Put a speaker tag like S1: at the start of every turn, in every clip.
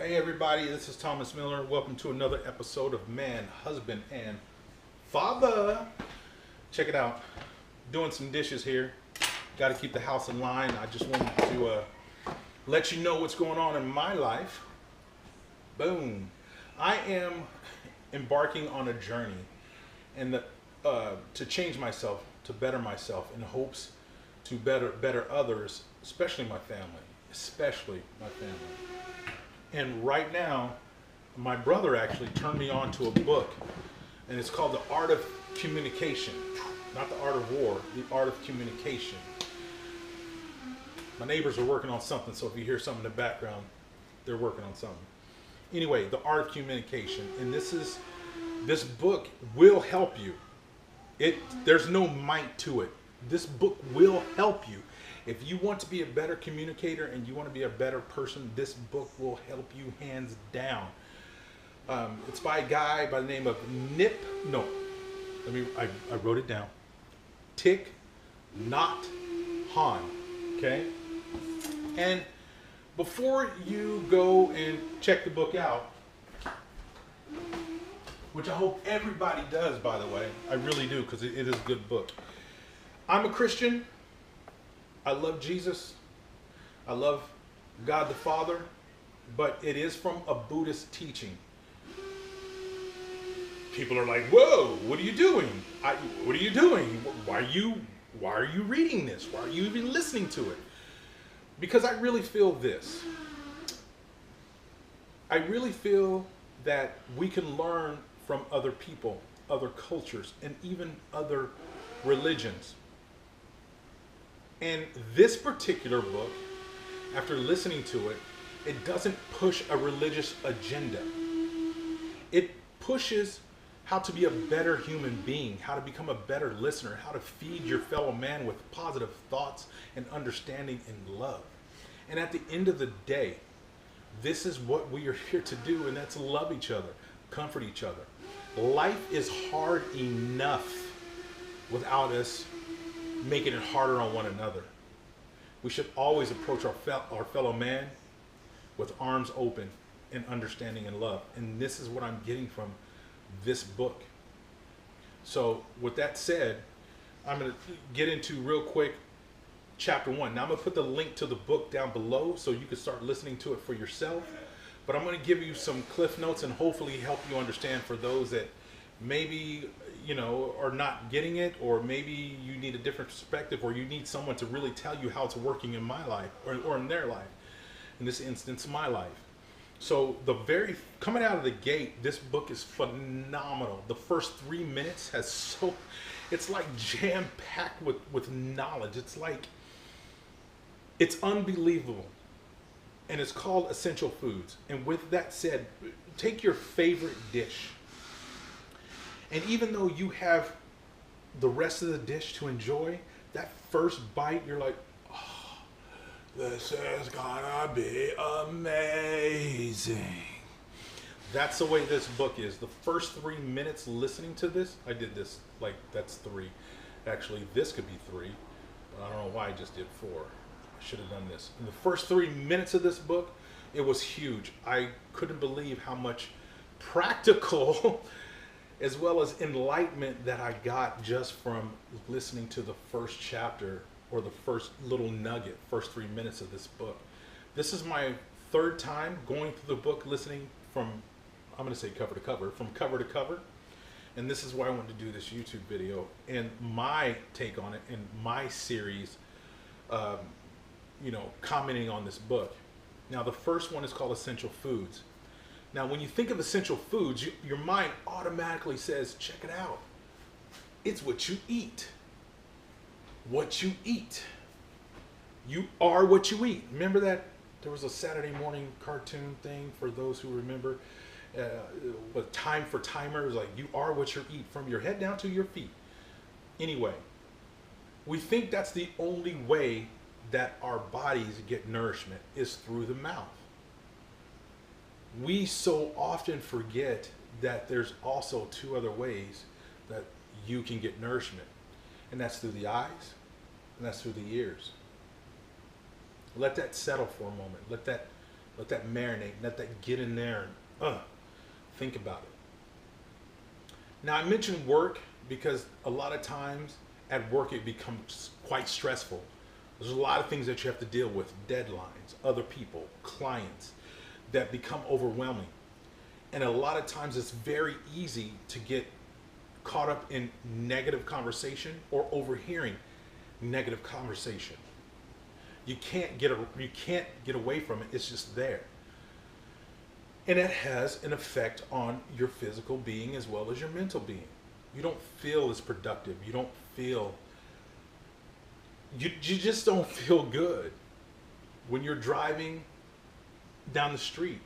S1: Hey everybody, this is Thomas Miller. Welcome to another episode of Man, Husband, and Father. Check it out. Doing some dishes here. Got to keep the house in line. I just wanted to let you know what's going on in my life. Boom. I am embarking on a journey and to change myself, to better myself in hopes to better others, especially my family. And right now, my brother actually turned me on to a book, and it's called The Art of Communication. Not the art of war, the art of communication. My neighbors are working on something, so if you hear something in the background, they're working on something. Anyway, The Art of Communication, and this book will help you. There's no might to it. This book will help you. If you want to be a better communicator and you want to be a better person, this book will help you hands down. It's by a guy by the name of I wrote it down. Thich Nhat Hanh, okay? And before you go and check the book out, which I hope everybody does, by the way, I really do, because it is a good book. I'm a Christian. I love Jesus. I love God the Father, but it is from a Buddhist teaching. People are like, "Whoa, what are you doing? What are you doing? Why are you reading this? Why are you even listening to it?" Because I really feel this. I really feel that we can learn from other people, other cultures, and even other religions. And this particular book, after listening to it, it doesn't push a religious agenda. It pushes how to be a better human being, how to become a better listener, how to feed your fellow man with positive thoughts and understanding and love. And at the end of the day, this is what we are here to do, and that's love each other, comfort each other. Life is hard enough without us making it harder on one another. We should always approach our fellow man with arms open and understanding and love. And this is what I'm getting from this book. So with that said, I'm going to get into real quick chapter 1. Now I'm going to put the link to the book down below so you can start listening to it for yourself. But I'm going to give you some cliff notes and hopefully help you understand for those that maybe are not getting it, or maybe you need a different perspective, or you need someone to really tell you how it's working in my life or in their life. In this instance, my life. So coming out of the gate, this book is phenomenal. The first 3 minutes it's like jam-packed with knowledge. It's unbelievable. And it's called Essential Foods. And with that said, take your favorite dish. And even though you have the rest of the dish to enjoy, that first bite, you're like, "Oh, this is gonna be amazing." That's the way this book is. The first 3 minutes listening to this, I did this, that's 3. Actually, this could be 3, but I don't know why I just did 4. I should have done this. In the first 3 minutes of this book, it was huge. I couldn't believe how much practical as well as enlightenment that I got just from listening to the first chapter, or the first little nugget, first 3 minutes of this book. This is my 3rd time going through the book, listening from, I'm going to say cover to cover, from cover to cover. And this is why I wanted to do this YouTube video and my take on it, and my series, commenting on this book. Now, the first one is called Essential Foods. Now, when you think of essential foods, your mind automatically says, check it out. It's what you eat. What you eat. You are what you eat. Remember that? There was a Saturday morning cartoon thing, for those who remember, with Time for Timer. It was like, you are what you eat, from your head down to your feet. Anyway, we think that's the only way that our bodies get nourishment, is through the mouth. We so often forget that there's also 2 other ways that you can get nourishment, and that's through the eyes, and that's through the ears. Let that settle for a moment. Let Let that marinate. Let that get in there and think about it. Now, I mentioned work because a lot of times at work it becomes quite stressful. There's a lot of things that you have to deal with, deadlines, other people, clients, that become overwhelming. And a lot of times it's very easy to get caught up in negative conversation or overhearing negative conversation. You can't get away from it. It's just there. And it has an effect on your physical being as well as your mental being. You don't feel as productive. You don't feel, you just don't feel good when you're driving down the street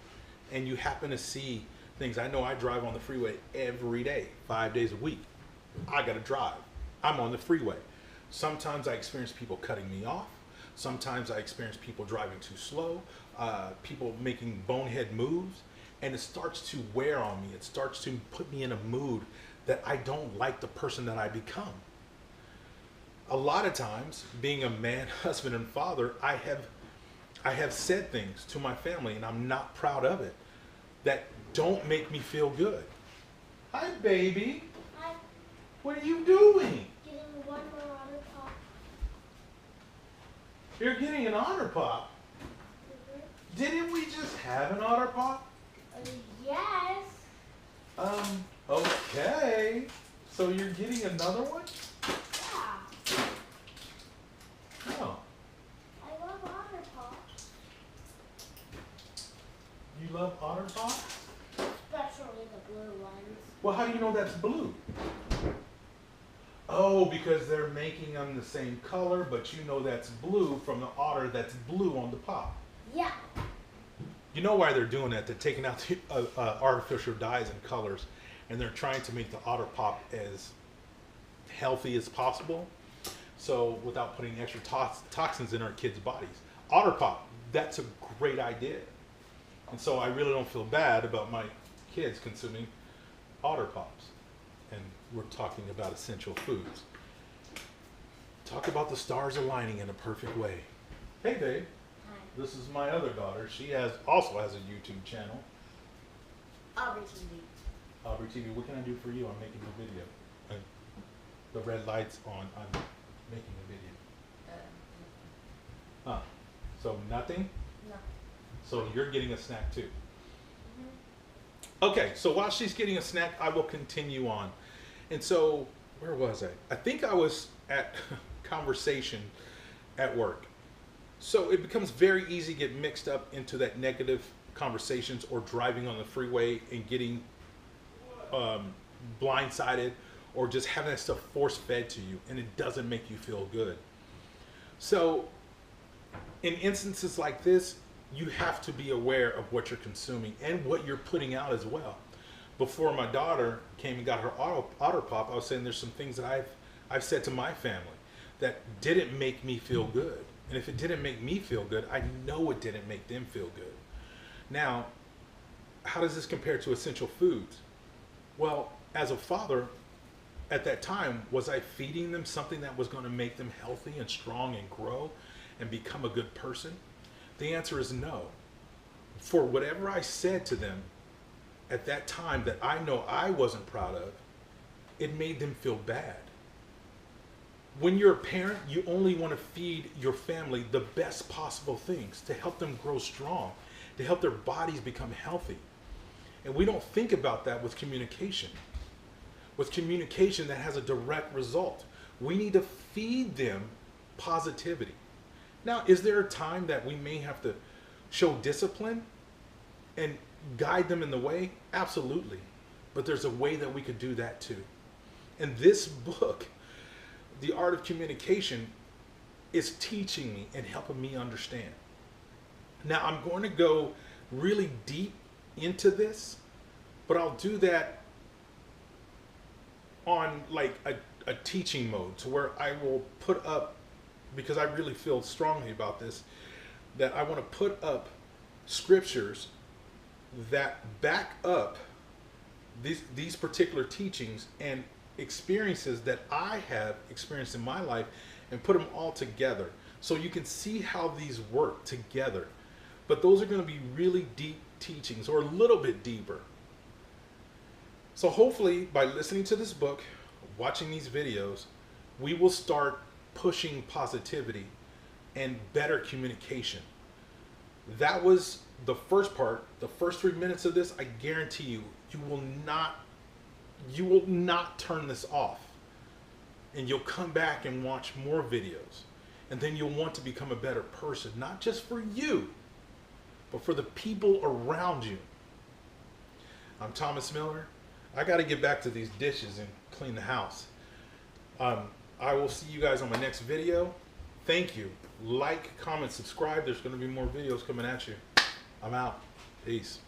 S1: and you happen to see things. I know I drive on the freeway every day, 5 days a week. I got to drive. I'm on the freeway. Sometimes I experience people cutting me off. Sometimes I experience people driving too slow, people making bonehead moves, and it starts to wear on me. It starts to put me in a mood that I don't like the person that I become. A lot of times, being a man, husband, and father, I have said things to my family, and I'm not proud of it, that don't make me feel good. Hi, baby.
S2: Hi.
S1: What are you doing?
S2: Getting one more honor pop.
S1: You're getting an honor pop.
S2: Mm-hmm.
S1: Didn't we just have an honor pop?
S2: Yes.
S1: Okay. So you're getting another one?
S2: Yeah.
S1: Oh.
S2: I love honor pops.
S1: You love honor pop?
S2: Especially the blue ones.
S1: Well, how do you know that's blue? Oh, because they're making them the same color, but you know that's blue from the otter that's blue on the pop.
S2: Yeah.
S1: You know why they're doing that? They're taking out the artificial dyes and colors, and they're trying to make the otter pop as healthy as possible, so without putting extra toxins in our kids' bodies. Otter pop, that's a great idea. And so I really don't feel bad about my kids consuming otter pops. And we're talking about essential foods. Talk about the stars aligning in a perfect way. Hey, babe.
S2: Hi.
S1: This is my other daughter. She also has a YouTube channel.
S2: Aubrey TV.
S1: Aubrey TV, what can I do for you? I'm making a video. The red light's on. I'm making a video. Huh. So nothing?
S2: No.
S1: So you're getting a snack too.
S2: Mm-hmm.
S1: Okay, so while she's getting a snack, I will continue on. And so, where was I? I think I was at conversation at work. So it becomes very easy to get mixed up into that negative conversations or driving on the freeway and getting blindsided or just having that stuff force fed to you, and it doesn't make you feel good. So in instances like this, you have to be aware of what you're consuming and what you're putting out as well. Before my daughter came and got her otter pop, I was saying there's some things that I've said to my family that didn't make me feel good. And if it didn't make me feel good, I know it didn't make them feel good. Now, how does this compare to essential foods? Well, as a father, at that time, was I feeding them something that was going to make them healthy and strong and grow and become a good person? The answer is no. For whatever I said to them at that time that I know I wasn't proud of, it made them feel bad. When you're a parent, you only want to feed your family the best possible things to help them grow strong, to help their bodies become healthy. And we don't think about that with communication. With communication, that has a direct result. We need to feed them positivity. Now, is there a time that we may have to show discipline and guide them in the way? Absolutely. But there's a way that we could do that too. And this book, The Art of Communication, is teaching me and helping me understand. Now, I'm going to go really deep into this, but I'll do that on like a teaching mode, to where I will put up, because I really feel strongly about this, that I want to put up scriptures that back up these particular teachings and experiences that I have experienced in my life, and put them all together so you can see how these work together But those are going to be really deep teachings, or a little bit deeper. So hopefully by listening to this book, watching these videos, we will start pushing positivity and better communication. That was the first part. The first 3 minutes of this, I guarantee you, you will not turn this off. And you'll come back and watch more videos. And then you'll want to become a better person, not just for you, but for the people around you. I'm Thomas Miller. I got to get back to these dishes and clean the house. I will see you guys on my next video. Thank you. Like, comment, subscribe. There's going to be more videos coming at you. I'm out. Peace.